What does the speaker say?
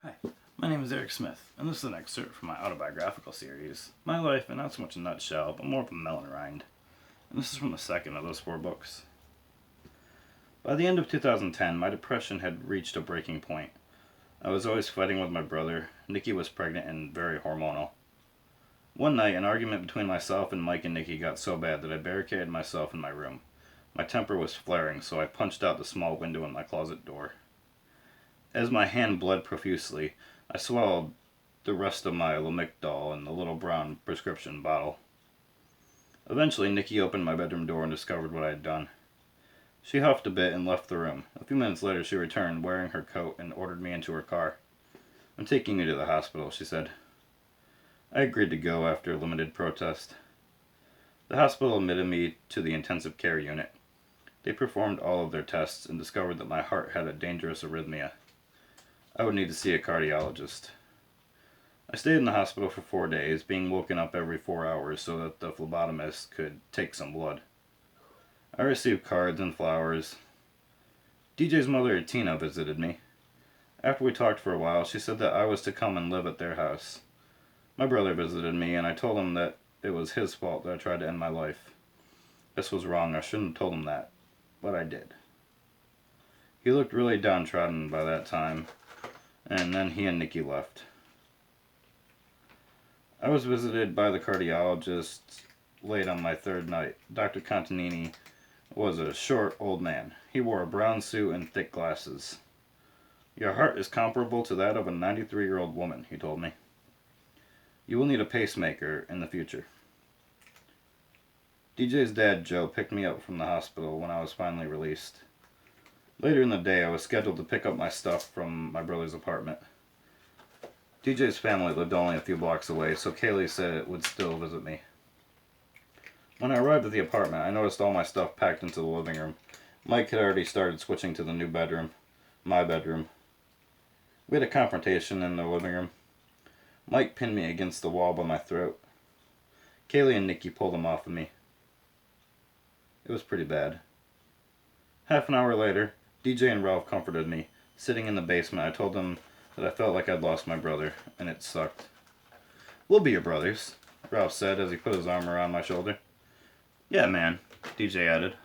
Hi, my name is Eric Smith, and this is an excerpt from my autobiographical series, My Life in Not So Much a Nutshell, but more of a Melon, Rind. And this is from the second of those 4 books. By the end of 2010, my depression had reached a breaking point. I was always fighting with my brother. Nikki was pregnant and very hormonal. One night, an argument between myself and Mike and Nikki got so bad that I barricaded myself in my room. My temper was flaring, so I punched out the small window in my closet door. As my hand bled profusely, I swallowed the rest of my Lamictal in the little brown prescription bottle. Eventually, Nikki opened my bedroom door and discovered what I had done. She huffed a bit and left the room. A few minutes later, she returned, wearing her coat, and ordered me into her car. "I'm taking you to the hospital," she said. I agreed to go after a limited protest. The hospital admitted me to the intensive care unit. They performed all of their tests and discovered that my heart had a dangerous arrhythmia. I would need to see a cardiologist. I stayed in the hospital for 4 days, being woken up every 4 hours so that the phlebotomist could take some blood. I received cards and flowers. DJ's mother, Tina, visited me. After we talked for a while, she said that I was to come and live at their house. My brother visited me, and I told him that it was his fault that I tried to end my life. This was wrong. I shouldn't have told him that, but I did. He looked really downtrodden by that time, and then he and Nikki left. I was visited by the cardiologist late on my 3rd night. Dr. Contanini was a short, old man. He wore a brown suit and thick glasses. "Your heart is comparable to that of a 93-year-old woman," he told me. "You will need a pacemaker in the future." DJ's dad, Joe, picked me up from the hospital when I was finally released. Later in the day, I was scheduled to pick up my stuff from my brother's apartment. DJ's family lived only a few blocks away, so Kaylee said it would still visit me. When I arrived at the apartment, I noticed all my stuff packed into the living room. Mike had already started switching to the new bedroom, my bedroom. We had a confrontation in the living room. Mike pinned me against the wall by my throat. Kaylee and Nikki pulled him off of me. It was pretty bad. Half an hour later, DJ and Ralph comforted me. Sitting in the basement, I told them that I felt like I'd lost my brother, and it sucked. "We'll be your brothers," Ralph said as he put his arm around my shoulder. "Yeah, man," DJ added.